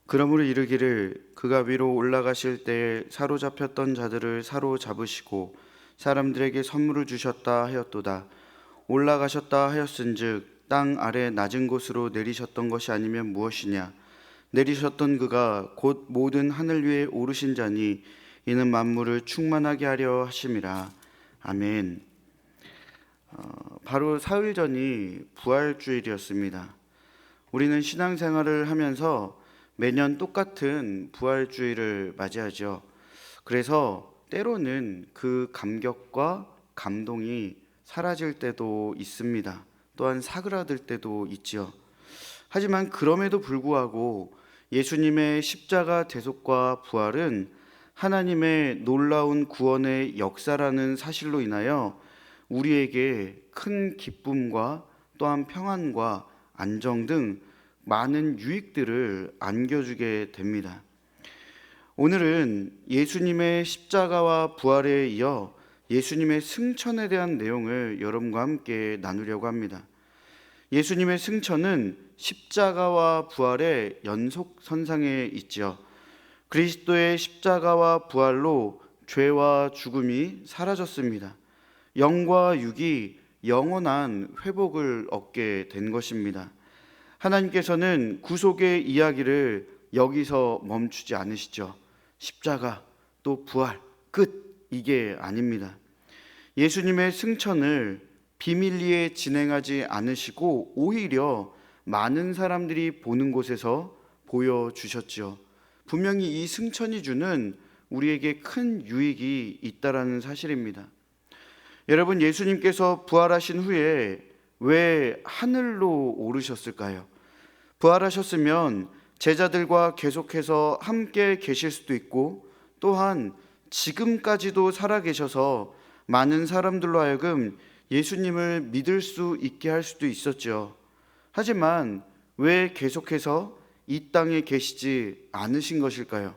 그러므로 이르기를 그가 위로 올라가실 때에 사로잡혔던 자들을 사로잡으시고 사람들에게 선물을 주셨다 하였도다. 올라가셨다 하였은즉 땅 아래 낮은 곳으로 내리셨던 것이 아니면 무엇이냐. 내리셨던 그가 곧 모든 하늘 위에 오르신 자니 이는 만물을 충만하게 하려 하심이라. 아멘. 바로 사흘 전이 부활주일이었습니다. 우리는 신앙생활을 하면서 매년 똑같은 부활주일을 맞이하죠. 그래서 때로는 그 감격과 감동이 사라질 때도 있습니다. 또한 사그라들 때도 있죠. 하지만 그럼에도 불구하고 예수님의 십자가 대속과 부활은 하나님의 놀라운 구원의 역사라는 사실로 인하여 우리에게 큰 기쁨과 또한 평안과 안정 등 많은 유익들을 안겨주게 됩니다. 오늘은 예수님의 십자가와 부활에 이어 예수님의 승천에 대한 내용을 여러분과 함께 나누려고 합니다. 예수님의 승천은 십자가와 부활의 연속선상에 있지요. 그리스도의 십자가와 부활로 죄와 죽음이 사라졌습니다. 영과 육이 영원한 회복을 얻게 된 것입니다. 하나님께서는 구속의 이야기를 여기서 멈추지 않으시죠. 십자가 또 부활 끝, 이게 아닙니다. 예수님의 승천을 비밀리에 진행하지 않으시고 오히려 많은 사람들이 보는 곳에서 보여주셨죠. 분명히 이 승천이 주는 우리에게 큰 유익이 있다라는 사실입니다. 여러분, 예수님께서 부활하신 후에 왜 하늘로 오르셨을까요? 부활하셨으면 제자들과 계속해서 함께 계실 수도 있고 또한 지금까지도 살아계셔서 많은 사람들로 하여금 예수님을 믿을 수 있게 할 수도 있었죠. 하지만 왜 계속해서 이 땅에 계시지 않으신 것일까요?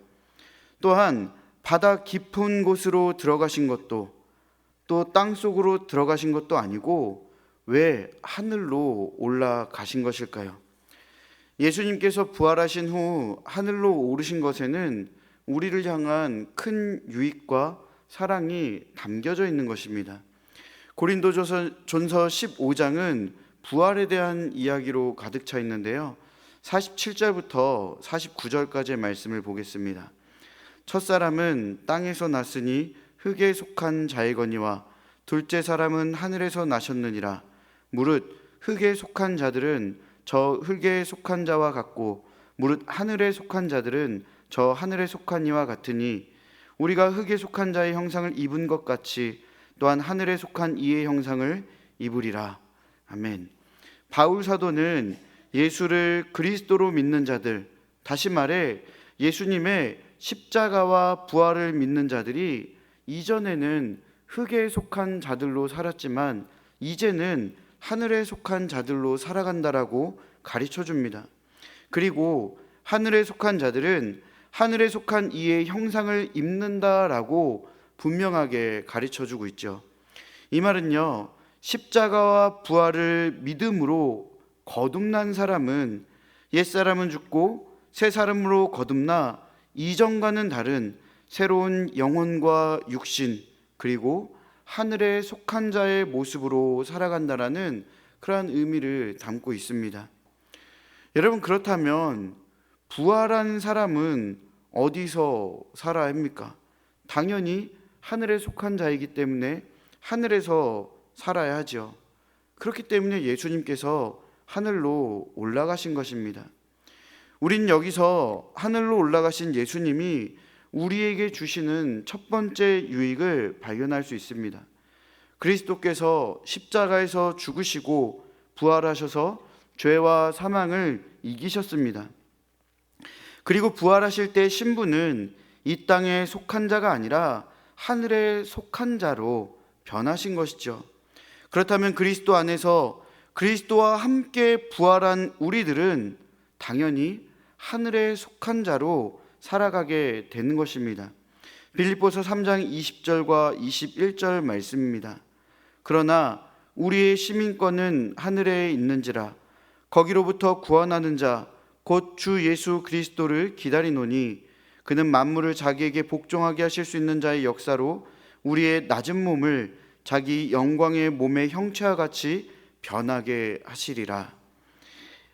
또한 바다 깊은 곳으로 들어가신 것도 또 땅속으로 들어가신 것도 아니고 왜 하늘로 올라가신 것일까요? 예수님께서 부활하신 후 하늘로 오르신 것에는 우리를 향한 큰 유익과 사랑이 담겨져 있는 것입니다. 고린도전서 15장은 부활에 대한 이야기로 가득 차 있는데요. 47절부터 49절까지의 말씀을 보겠습니다. 첫사람은 땅에서 났으니 흙에 속한 자이거니와 둘째 사람은 하늘에서 나셨느니라. 무릇 흙에 속한 자들은 저 흙에 속한 자와 같고 무릇 하늘에 속한 자들은 저 하늘에 속한 이와 같으니 우리가 흙에 속한 자의 형상을 입은 것 같이 또한 하늘에 속한 이의 형상을 입으리라. 아멘. 바울 사도는 예수를 그리스도로 믿는 자들, 다시 말해 예수님의 십자가와 부활을 믿는 자들이 이전에는 흙에 속한 자들로 살았지만 이제는 하늘에 속한 자들로 살아간다라고 가르쳐 줍니다. 그리고 하늘에 속한 자들은 하늘에 속한 이의 형상을 입는다라고 분명하게 가르쳐 주고 있죠. 이 말은요, 십자가와 부활을 믿음으로 거듭난 사람은 옛사람은 죽고 새 사람으로 거듭나 이전과는 다른 새로운 영혼과 육신 그리고 하늘에 속한 자의 모습으로 살아간다라는 그러한 의미를 담고 있습니다. 여러분, 그렇다면 부활한 사람은 어디서 살아야 합니까? 당연히 하늘에 속한 자이기 때문에 하늘에서 살아야 하죠. 그렇기 때문에 예수님께서 하늘로 올라가신 것입니다. 우린 여기서 하늘로 올라가신 예수님이 우리에게 주시는 첫 번째 유익을 발견할 수 있습니다. 그리스도께서 십자가에서 죽으시고 부활하셔서 죄와 사망을 이기셨습니다. 그리고 부활하실 때 신분은 이 땅에 속한 자가 아니라 하늘에 속한 자로 변하신 것이죠. 그렇다면 그리스도 안에서 그리스도와 함께 부활한 우리들은 당연히 하늘에 속한 자로 살아가게 되는 것입니다. 빌립보서 3장 20절과 21절 말씀입니다. 그러나 우리의 시민권은 하늘에 있는지라 거기로부터 구원하는 자 곧 주 예수 그리스도를 기다리노니 그는 만물을 자기에게 복종하게 하실 수 있는 자의 역사로 우리의 낮은 몸을 자기 영광의 몸의 형체와 같이 변하게 하시리라.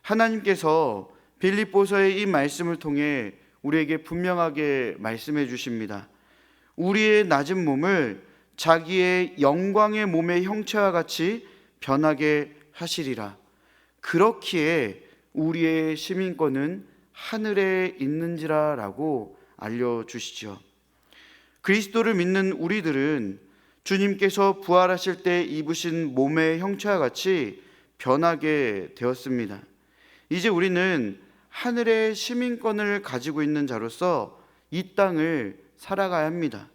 하나님께서 빌립보서의 이 말씀을 통해 우리에게 분명하게 말씀해 주십니다. 우리의 낮은 몸을 자기의 영광의 몸의 형체와 같이 변하게 하시리라. 그렇기에 우리의 시민권은 하늘에 있는지라 라고 알려주시죠. 그리스도를 믿는 우리들은 주님께서 부활하실 때 입으신 몸의 형체와 같이 변하게 되었습니다. 이제 우리는 하늘의 시민권을 가지고 있는 자로서 이 땅을 살아가야 합니다.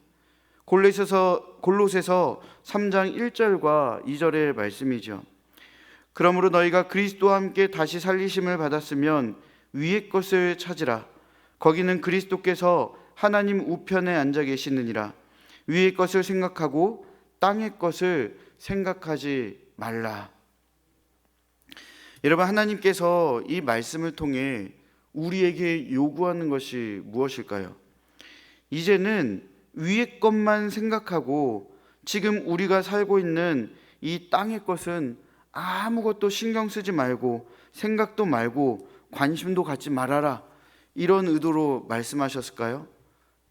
골로새서 3장 1절과 2절의 말씀이죠. 그러므로 너희가 그리스도와 함께 다시 살리심을 받았으면 위의 것을 찾으라. 거기는 그리스도께서 하나님 우편에 앉아 계시느니라. 위의 것을 생각하고 땅의 것을 생각하지 말라. 여러분, 하나님께서 이 말씀을 통해 우리에게 요구하는 것이 무엇일까요? 이제는 위의 것만 생각하고 지금 우리가 살고 있는 이 땅의 것은 아무것도 신경 쓰지 말고 생각도 말고 관심도 갖지 말아라, 이런 의도로 말씀하셨을까요?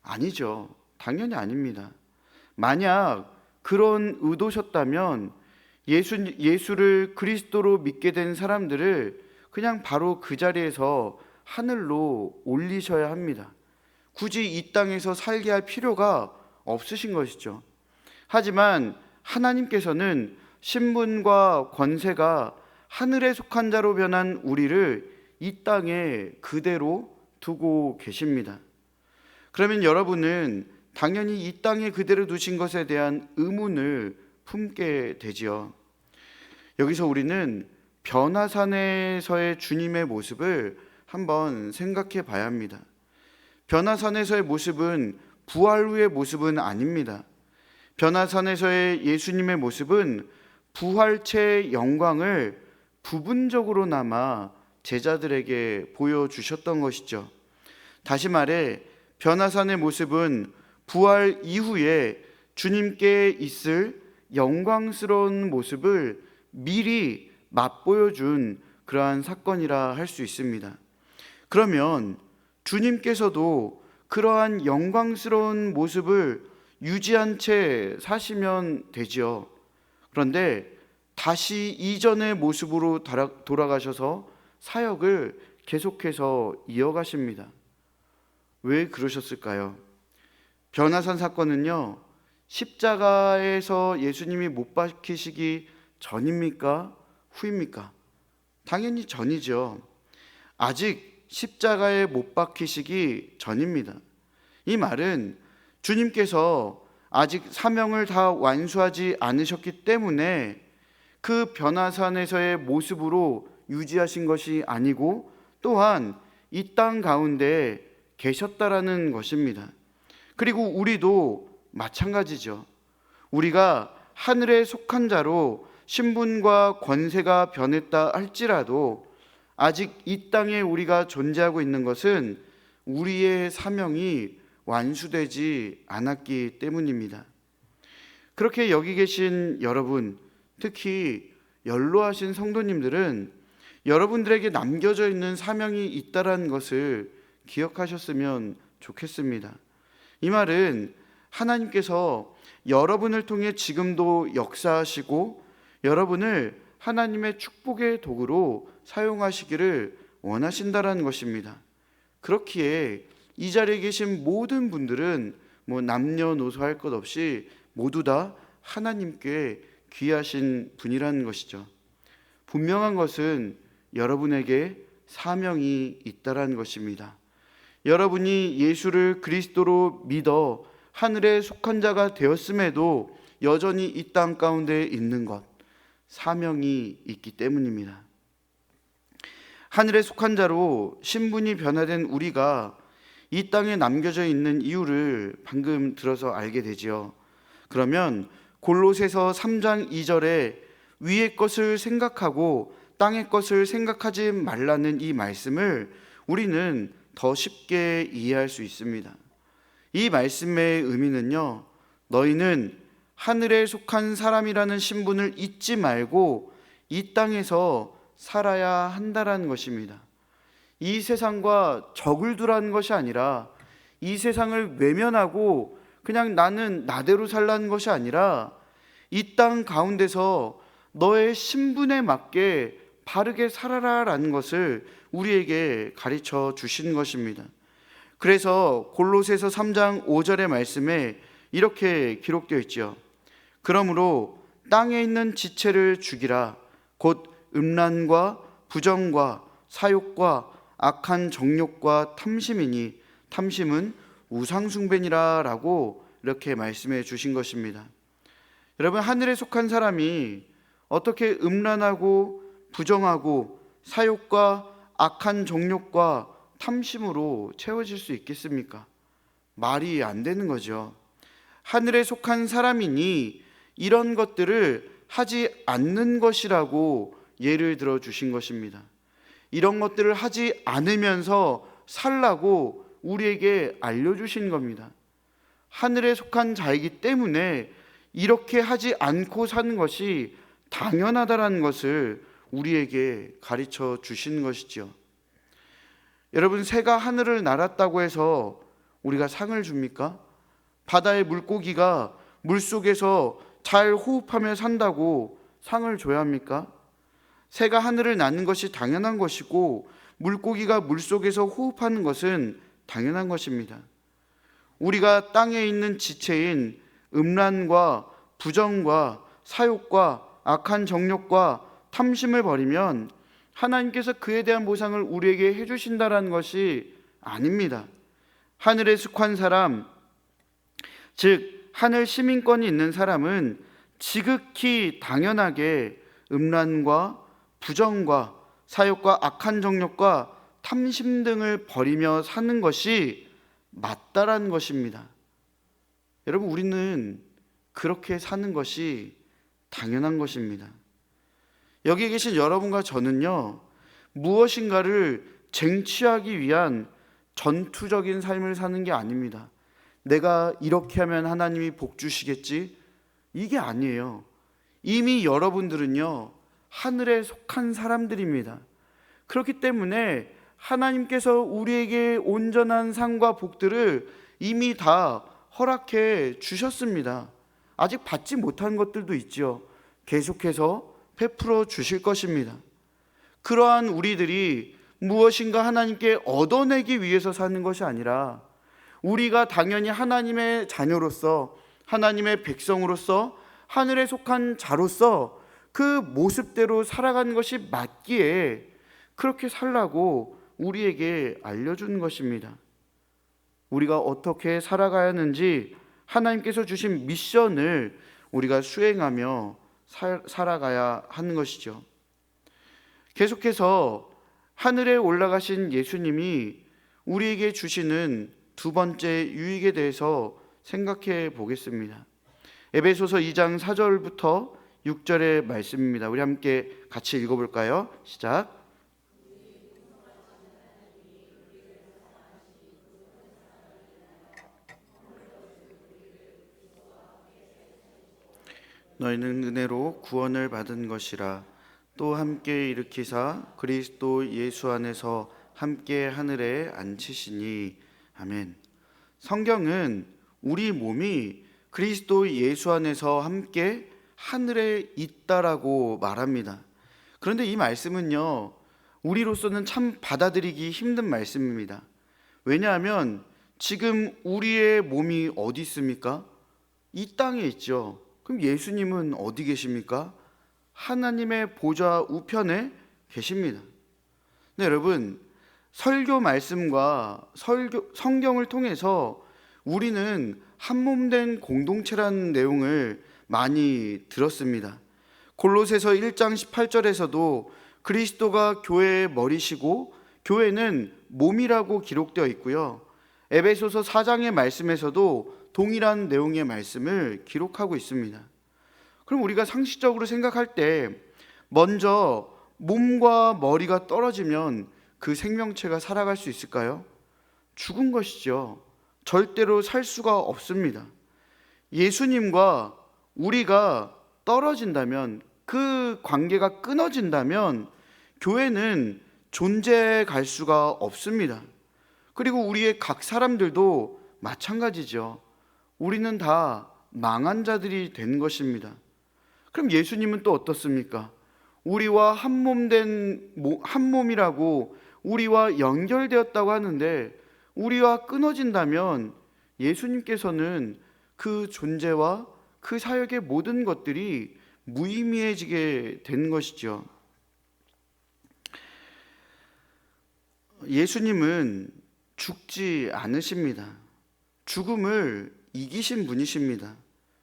아니죠. 당연히 아닙니다. 만약 그런 의도셨다면 예수를 그리스도로 믿게 된 사람들을 그냥 바로 그 자리에서 하늘로 올리셔야 합니다. 굳이 이 땅에서 살게 할 필요가 없으신 것이죠. 하지만 하나님께서는 신분과 권세가 하늘에 속한 자로 변한 우리를 이 땅에 그대로 두고 계십니다. 그러면 여러분은 당연히 이 땅에 그대로 두신 것에 대한 의문을 품게 되지요. 여기서 우리는 변화산에서의 주님의 모습을 한번 생각해 봐야 합니다. 변화산에서의 모습은 부활 후의 모습은 아닙니다. 변화산에서의 예수님의 모습은 부활체의 영광을 부분적으로나마 제자들에게 보여주셨던 것이죠. 다시 말해 변화산의 모습은 부활 이후에 주님께 있을 영광스러운 모습을 미리 맛보여준 그러한 사건이라 할 수 있습니다. 그러면 주님께서도 그러한 영광스러운 모습을 유지한 채 사시면 되지요. 그런데 다시 이전의 모습으로 돌아가셔서 사역을 계속해서 이어가십니다. 왜 그러셨을까요? 변화산 사건은요, 십자가에서 예수님이 못 박히시기 전입니까? 후입니까? 당연히 전이죠. 아직 십자가에 못 박히시기 전입니다. 이 말은 주님께서 아직 사명을 다 완수하지 않으셨기 때문에 그 변화산에서의 모습으로 유지하신 것이 아니고 또한 이 땅 가운데 계셨다라는 것입니다. 그리고 우리도 마찬가지죠. 우리가 하늘에 속한 자로 신분과 권세가 변했다 할지라도 아직 이 땅에 우리가 존재하고 있는 것은 우리의 사명이 완수되지 않았기 때문입니다. 그렇게 여기 계신 여러분, 특히 연로하신 성도님들은 여러분들에게 남겨져 있는 사명이 있다는 것을 기억하셨으면 좋겠습니다. 이 말은 하나님께서 여러분을 통해 지금도 역사하시고 여러분을 하나님의 축복의 도구로 사용하시기를 원하신다는 것입니다. 그렇기에 이 자리에 계신 모든 분들은 남녀노소 할 것 없이 모두 다 하나님께 귀하신 분이라는 것이죠. 분명한 것은 여러분에게 사명이 있다는 것입니다. 여러분이 예수를 그리스도로 믿어 하늘에 속한 자가 되었음에도 여전히 이 땅 가운데 있는 것, 사명이 있기 때문입니다. 하늘에 속한 자로 신분이 변화된 우리가 이 땅에 남겨져 있는 이유를 방금 들어서 알게 되지요. 그러면 골로새서 3장 2절에 위의 것을 생각하고 땅의 것을 생각하지 말라는 이 말씀을 우리는 더 쉽게 이해할 수 있습니다. 이 말씀의 의미는요, 너희는 하늘에 속한 사람이라는 신분을 잊지 말고 이 땅에서 살아야 한다라는 것입니다. 이 세상과 적을 두라는 것이 아니라, 이 세상을 외면하고 그냥 나는 나대로 살라는 것이 아니라, 이 땅 가운데서 너의 신분에 맞게 바르게 살아라라는 것을 우리에게 가르쳐 주신 것입니다. 그래서 골로새서 3장 5절의 말씀에 이렇게 기록되어 있죠. 그러므로 땅에 있는 지체를 죽이라. 곧 음란과 부정과 사욕과 악한 정욕과 탐심이니 탐심은 우상숭배니라 라고 이렇게 말씀해 주신 것입니다. 여러분, 하늘에 속한 사람이 어떻게 음란하고 부정하고 사욕과 악한 정욕과 탐심으로 채워질 수 있겠습니까? 말이 안 되는 거죠. 하늘에 속한 사람이니 이런 것들을 하지 않는 것이라고 예를 들어 주신 것입니다. 이런 것들을 하지 않으면서 살라고 우리에게 알려주신 겁니다. 하늘에 속한 자이기 때문에 이렇게 하지 않고 사는 것이 당연하다라는 것을 우리에게 가르쳐 주시는 것이죠. 여러분, 새가 하늘을 날았다고 해서 우리가 상을 줍니까? 바다의 물고기가 물속에서 잘 호흡하며 산다고 상을 줘야 합니까? 새가 하늘을 나는 것이 당연한 것이고 물고기가 물속에서 호흡하는 것은 당연한 것입니다. 우리가 땅에 있는 지체인 음란과 부정과 사욕과 악한 정욕과 탐심을 버리면 하나님께서 그에 대한 보상을 우리에게 해주신다라는 것이 아닙니다. 하늘에 속한 사람, 즉 하늘 시민권이 있는 사람은 지극히 당연하게 음란과 부정과 사욕과 악한 정욕과 탐심 등을 버리며 사는 것이 맞다라는 것입니다. 여러분, 우리는 그렇게 사는 것이 당연한 것입니다. 여기 계신 여러분과 저는요, 무엇인가를 쟁취하기 위한 전투적인 삶을 사는 게 아닙니다. 내가 이렇게 하면 하나님이 복 주시겠지? 이게 아니에요. 이미 여러분들은요, 하늘에 속한 사람들입니다. 그렇기 때문에 하나님께서 우리에게 온전한 상과 복들을 이미 다 허락해 주셨습니다. 아직 받지 못한 것들도 있죠. 계속해서 베풀어 주실 것입니다. 그러한 우리들이 무엇인가 하나님께 얻어내기 위해서 사는 것이 아니라 우리가 당연히 하나님의 자녀로서, 하나님의 백성으로서, 하늘에 속한 자로서 그 모습대로 살아가는 것이 맞기에 그렇게 살라고 우리에게 알려준 것입니다. 우리가 어떻게 살아가야 하는지 하나님께서 주신 미션을 우리가 수행하며 살아가야 하는 것이죠. 계속해서 하늘에 올라가신 예수님이 우리에게 주시는 두 번째 유익에 대해서 생각해 보겠습니다. 에베소서 2장 4절부터 6절의 말씀입니다. 우리 함께 같이 읽어볼까요? 시작. 너희는 은혜로 구원을 받은 것이라. 또 함께 일으키사 그리스도 예수 안에서 함께 하늘에 앉히시니. 아멘. 성경은 우리 몸이 그리스도 예수 안에서 함께 하늘에 있다라고 말합니다. 그런데 이 말씀은요, 우리로서는 참 받아들이기 힘든 말씀입니다. 왜냐하면 지금 우리의 몸이 어디 있습니까? 이 땅에 있죠. 그럼 예수님은 어디 계십니까? 하나님의 보좌 우편에 계십니다. 네, 여러분, 설교 말씀과 성경을 통해서 우리는 한몸된 공동체라는 내용을 많이 들었습니다. 골로새서 1장 18절에서도 그리스도가 교회의 머리시고 교회는 몸이라고 기록되어 있고요. 에베소서 4장의 말씀에서도 동일한 내용의 말씀을 기록하고 있습니다. 그럼 우리가 상식적으로 생각할 때 먼저 몸과 머리가 떨어지면 그 생명체가 살아갈 수 있을까요? 죽은 것이죠. 절대로 살 수가 없습니다. 예수님과 우리가 떨어진다면, 그 관계가 끊어진다면 교회는 존재할 수가 없습니다. 그리고 우리의 각 사람들도 마찬가지죠. 우리는 다 망한 자들이 된 것입니다. 그럼 예수님은 또 어떻습니까? 우리와 한 몸이라고 우리와 연결되었다고 하는데, 우리와 끊어진다면 예수님께서는 그 존재와 그 사역의 모든 것들이 무의미해지게 된 것이죠. 예수님은 죽지 않으십니다. 죽음을 이기신 분이십니다.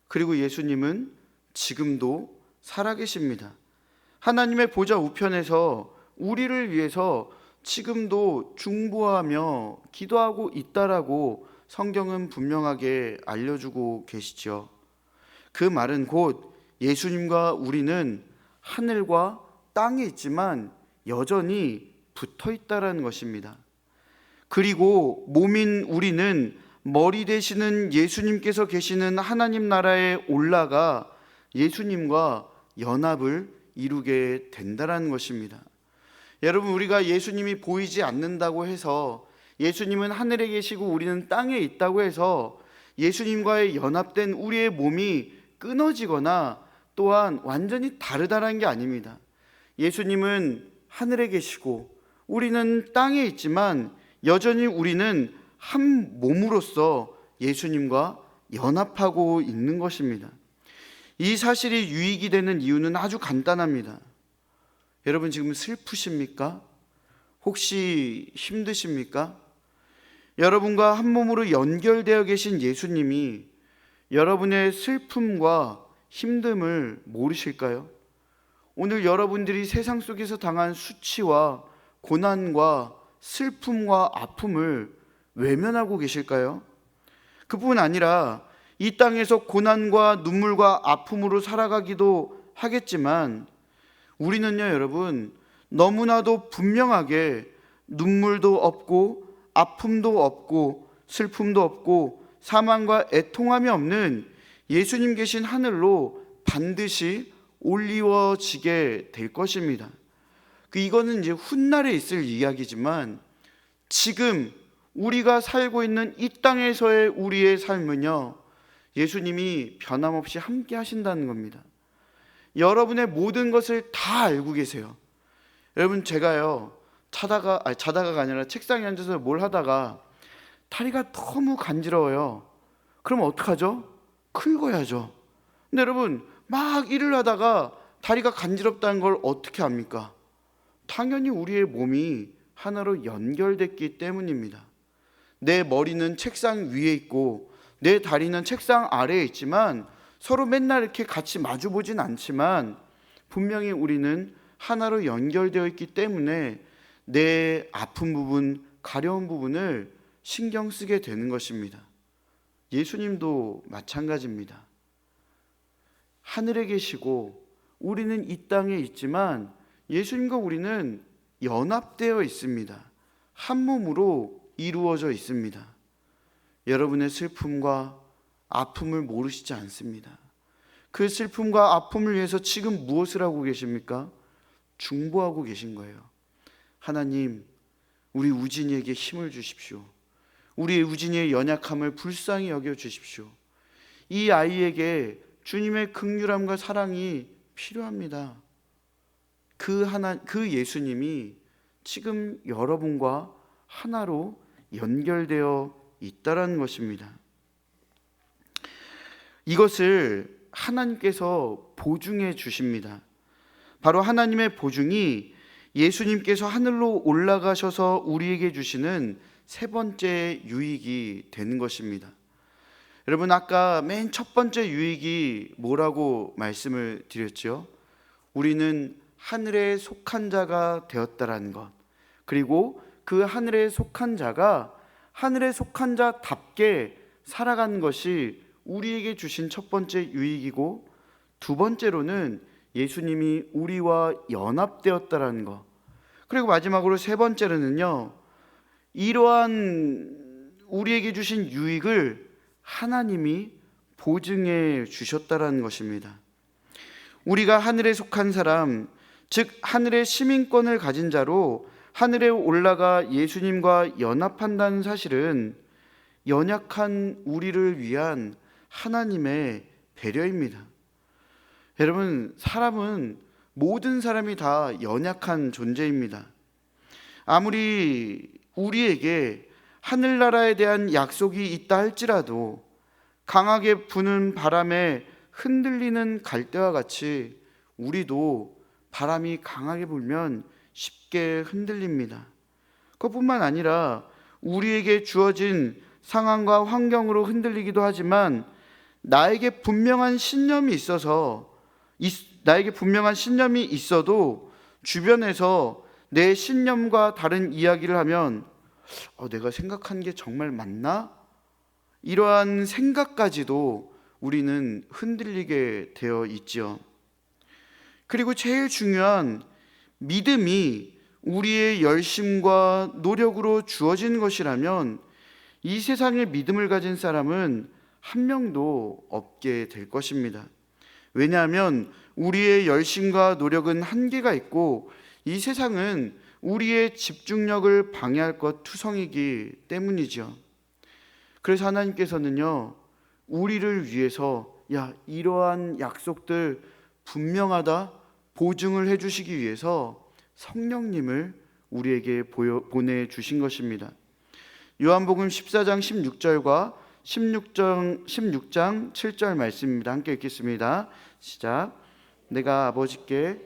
그리고 예수님은 지금도 살아계십니다. 하나님의 보좌 우편에서 우리를 위해서 지금도 중보하며 기도하고 있다라고 성경은 분명하게 알려주고 계시죠. 그 말은 곧 예수님과 우리는 하늘과 땅에 있지만 여전히 붙어 있다라는 것입니다. 그리고 몸인 우리는 머리 되시는 예수님께서 계시는 하나님 나라에 올라가 예수님과 연합을 이루게 된다라는 것입니다. 여러분, 우리가 예수님이 보이지 않는다고 해서, 예수님은 하늘에 계시고 우리는 땅에 있다고 해서 예수님과의 연합된 우리의 몸이 끊어지거나 또한 완전히 다르다는 게 아닙니다. 예수님은 하늘에 계시고 우리는 땅에 있지만 여전히 우리는 한 몸으로서 예수님과 연합하고 있는 것입니다. 이 사실이 유익이 되는 이유는 아주 간단합니다. 여러분, 지금 슬프십니까? 혹시 힘드십니까? 여러분과 한 몸으로 연결되어 계신 예수님이 여러분의 슬픔과 힘듦을 모르실까요? 오늘 여러분들이 세상 속에서 당한 수치와 고난과 슬픔과 아픔을 외면하고 계실까요? 그뿐 아니라 이 땅에서 고난과 눈물과 아픔으로 살아가기도 하겠지만, 우리는요, 여러분, 너무나도 분명하게 눈물도 없고 아픔도 없고 슬픔도 없고 사망과 애통함이 없는 예수님 계신 하늘로 반드시 올리워지게 될 것입니다. 이거는 이제 훗날에 있을 이야기지만, 지금 우리가 살고 있는 이 땅에서의 우리의 삶은요, 예수님이 변함없이 함께 하신다는 겁니다. 여러분의 모든 것을 다 알고 계세요. 여러분, 제가요 자다가가 아니라 책상에 앉아서 뭘 하다가 다리가 너무 간지러워요. 그럼 어떡하죠? 긁어야죠. 근데 여러분, 막 일을 하다가 다리가 간지럽다는 걸 어떻게 압니까? 당연히 우리의 몸이 하나로 연결됐기 때문입니다. 내 머리는 책상 위에 있고 내 다리는 책상 아래에 있지만 서로 맨날 이렇게 같이 마주보진 않지만 분명히 우리는 하나로 연결되어 있기 때문에 내 아픈 부분, 가려운 부분을 신경 쓰게 되는 것입니다. 예수님도 마찬가지입니다. 하늘에 계시고 우리는 이 땅에 있지만 예수님과 우리는 연합되어 있습니다. 한 몸으로 이루어져 있습니다. 여러분의 슬픔과 아픔을 모르시지 않습니다. 그 슬픔과 아픔을 위해서 지금 무엇을 하고 계십니까? 중보하고 계신 거예요. 하나님, 우리 우진이에게 힘을 주십시오. 우리 우진이의 연약함을 불쌍히 여겨 주십시오. 이 아이에게 주님의 긍휼함과 사랑이 필요합니다. 그 예수님이 지금 여러분과 하나로 연결되어 있다라는 것입니다. 이것을 하나님께서 보증해 주십니다. 바로 하나님의 보증이 예수님께서 하늘로 올라가셔서 우리에게 주시는 세 번째 유익이 되는 것입니다. 여러분, 아까 맨 첫 번째 유익이 뭐라고 말씀을 드렸죠? 우리는 하늘에 속한 자가 되었다라는 것, 그리고 그 하늘에 속한 자가 하늘에 속한 자답게 살아가는 것이 우리에게 주신 첫 번째 유익이고, 두 번째로는 예수님이 우리와 연합되었다라는 것, 그리고 마지막으로 세 번째로는요, 이러한 우리에게 주신 유익을 하나님이 보증해 주셨다라는 것입니다. 우리가 하늘에 속한 사람, 즉 하늘의 시민권을 가진 자로 하늘에 올라가 예수님과 연합한다는 사실은 연약한 우리를 위한 하나님의 배려입니다. 여러분, 사람은 모든 사람이 다 연약한 존재입니다. 아무리 우리에게 하늘나라에 대한 약속이 있다 할지라도 강하게 부는 바람에 흔들리는 갈대와 같이 우리도 바람이 강하게 불면 쉽게 흔들립니다. 그것뿐만 아니라 우리에게 주어진 상황과 환경으로 흔들리기도 하지만 나에게 분명한 신념이 있어도 주변에서 내 신념과 다른 이야기를 하면 내가 생각한 게 정말 맞나? 이러한 생각까지도 우리는 흔들리게 되어 있죠. 그리고 제일 중요한 믿음이 우리의 열심과 노력으로 주어진 것이라면 이 세상에 믿음을 가진 사람은 한 명도 없게 될 것입니다. 왜냐하면 우리의 열심과 노력은 한계가 있고 이 세상은 우리의 집중력을 방해할 것 투성이기 때문이죠. 그래서 하나님께서는요, 우리를 위해서 이러한 약속들 분명하다 보증을 해주시기 위해서 성령님을 우리에게 보내주신 것입니다. 요한복음 14장 16절과 16장 7절 말씀입니다. 함께 읽겠습니다. 시작. 내가 아버지께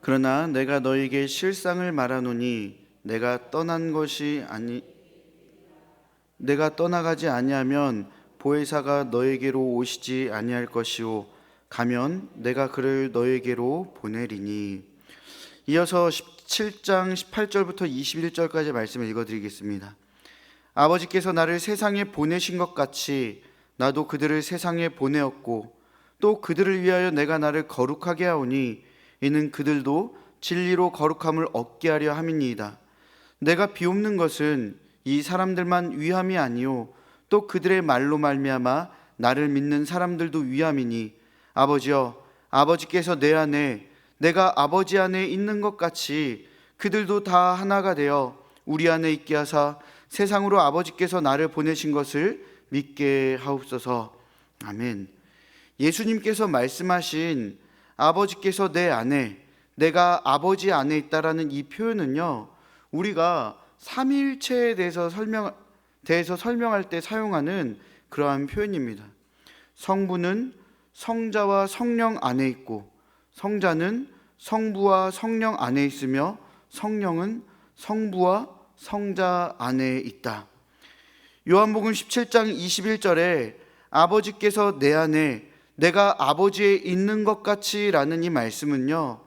그러나 내가 너에게 실상을 말하노니 내가 떠나가지 아니하면 보혜사가 너에게로 오시지 아니할 것이요 가면 내가 그를 너에게로 보내리니. 이어서 17장 18절부터 21절까지 말씀을 읽어드리겠습니다. 아버지께서 나를 세상에 보내신 것 같이 나도 그들을 세상에 보내었고 또 그들을 위하여 내가 나를 거룩하게 하오니 이는 그들도 진리로 거룩함을 얻게 하려 함이니이다. 내가 비옵는 것은 이 사람들만 위함이 아니요 또 그들의 말로 말미암아 나를 믿는 사람들도 위함이니 아버지여, 아버지께서 내 안에 내가 아버지 안에 있는 것 같이 그들도 다 하나가 되어 우리 안에 있게 하사 세상으로 아버지께서 나를 보내신 것을 믿게 하옵소서. 아멘. 예수님께서 말씀하신 아버지께서 내 안에, 내가 아버지 안에 있다라는 이 표현은요, 우리가 삼위일체에 대해서 설명할 때 사용하는 그러한 표현입니다. 성부는 성자와 성령 안에 있고 성자는 성부와 성령 안에 있으며 성령은 성부와 성자 안에 있다. 요한복음 17장 21절에 아버지께서 내 안에 내가 아버지에 있는 것 같이 라는 이 말씀은요,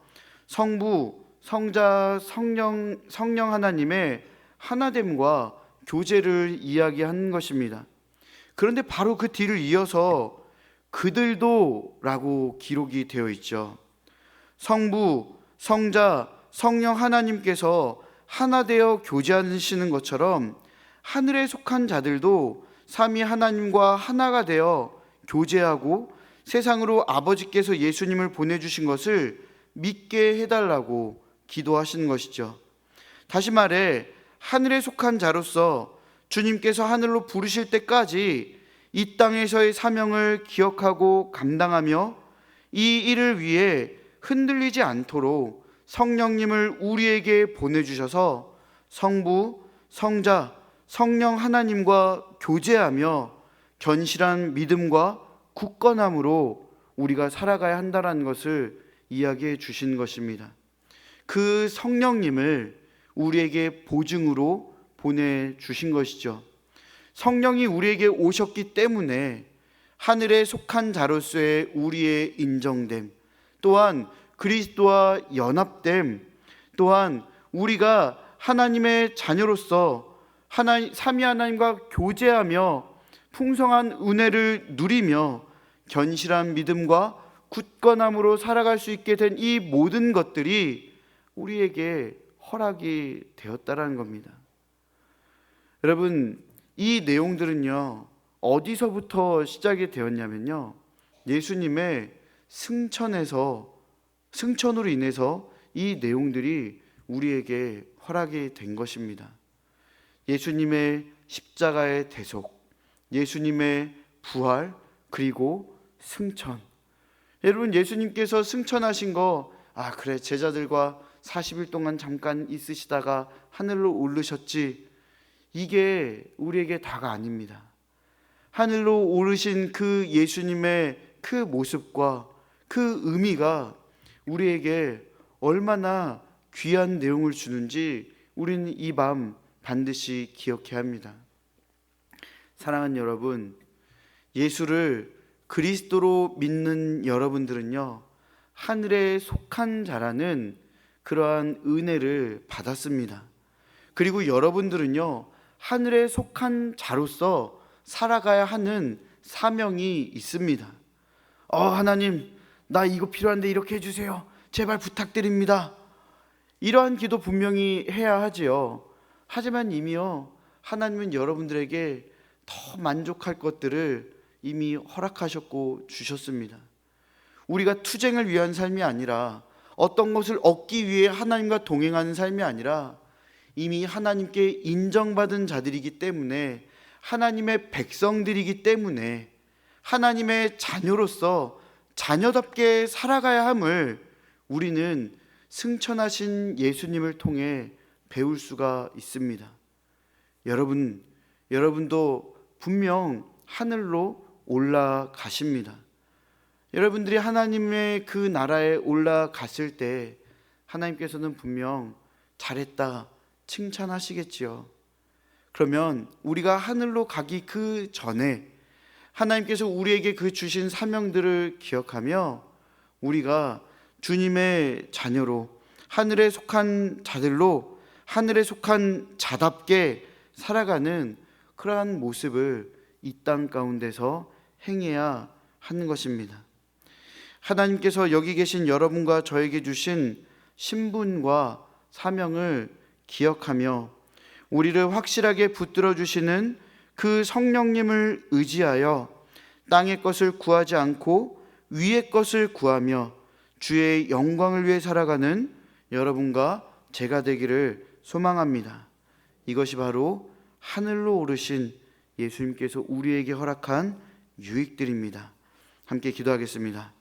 성부, 성자, 성령 하나님의 하나됨과 교제를 이야기하는 것입니다. 그런데 바로 그 뒤를 이어서 그들도 라고 기록이 되어 있죠. 성부, 성자, 성령 하나님께서 하나 되어 교제하시는 것처럼 하늘에 속한 자들도 삼위 하나님과 하나가 되어 교제하고 세상으로 아버지께서 예수님을 보내주신 것을 믿게 해달라고 기도하시는 것이죠. 다시 말해 하늘에 속한 자로서 주님께서 하늘로 부르실 때까지 이 땅에서의 사명을 기억하고 감당하며 이 일을 위해 흔들리지 않도록 성령님을 우리에게 보내주셔서 성부, 성자, 성령 하나님과 교제하며 견실한 믿음과 굳건함으로 우리가 살아가야 한다는 것을 이야기해 주신 것입니다. 그 성령님을 우리에게 보증으로 보내주신 것이죠. 성령이 우리에게 오셨기 때문에 하늘에 속한 자로서의 우리의 인정됨, 또한 그리스도와 연합됨, 또한 우리가 하나님의 자녀로서 삼위 하나님과 교제하며 풍성한 은혜를 누리며 견실한 믿음과 굳건함으로 살아갈 수 있게 된 이 모든 것들이 우리에게 허락이 되었다라는 겁니다. 여러분, 이 내용들은요, 어디서부터 시작이 되었냐면요, 예수님의 승천으로 인해서 이 내용들이 우리에게 허락이 된 것입니다. 예수님의 십자가의 대속, 예수님의 부활, 그리고 승천. 여러분, 예수님께서 승천하신 거, 그래, 제자들과 40일 동안 잠깐 있으시다가 하늘로 오르셨지, 이게 우리에게 다가 아닙니다. 하늘로 오르신 그 예수님의 그 모습과 그 의미가 우리에게 얼마나 귀한 내용을 주는지 우리는 이 밤 반드시 기억해야 합니다. 사랑하는 여러분, 예수를 그리스도로 믿는 여러분들은요, 하늘에 속한 자라는 그러한 은혜를 받았습니다. 그리고 여러분들은요, 하늘에 속한 자로서 살아가야 하는 사명이 있습니다. 하나님, 나 이거 필요한데 이렇게 해주세요. 제발 부탁드립니다. 이러한 기도 분명히 해야 하지요. 하지만 이미요, 하나님은 여러분들에게 더 만족할 것들을 이미 허락하셨고 주셨습니다. 우리가 투쟁을 위한 삶이 아니라, 어떤 것을 얻기 위해 하나님과 동행하는 삶이 아니라, 이미 하나님께 인정받은 자들이기 때문에, 하나님의 백성들이기 때문에, 하나님의 자녀로서 자녀답게 살아가야 함을 우리는 승천하신 예수님을 통해 배울 수가 있습니다. 여러분도 분명 하늘로 올라가십니다. 여러분들이 하나님의 그 나라에 올라갔을 때 하나님께서는 분명 잘했다 칭찬하시겠지요. 그러면 우리가 하늘로 가기 그 전에 하나님께서 우리에게 그 주신 사명들을 기억하며 우리가 주님의 자녀로, 하늘에 속한 자들로, 하늘에 속한 자답게 살아가는 그러한 모습을 이 땅 가운데서 행해야 하는 것입니다. 하나님께서 여기 계신 여러분과 저에게 주신 신분과 사명을 기억하며 우리를 확실하게 붙들어 주시는 그 성령님을 의지하여 땅의 것을 구하지 않고 위의 것을 구하며 주의 영광을 위해 살아가는 여러분과 제가 되기를 소망합니다. 이것이 바로 하늘로 오르신 예수님께서 우리에게 허락한 유익들입니다. 함께 기도하겠습니다.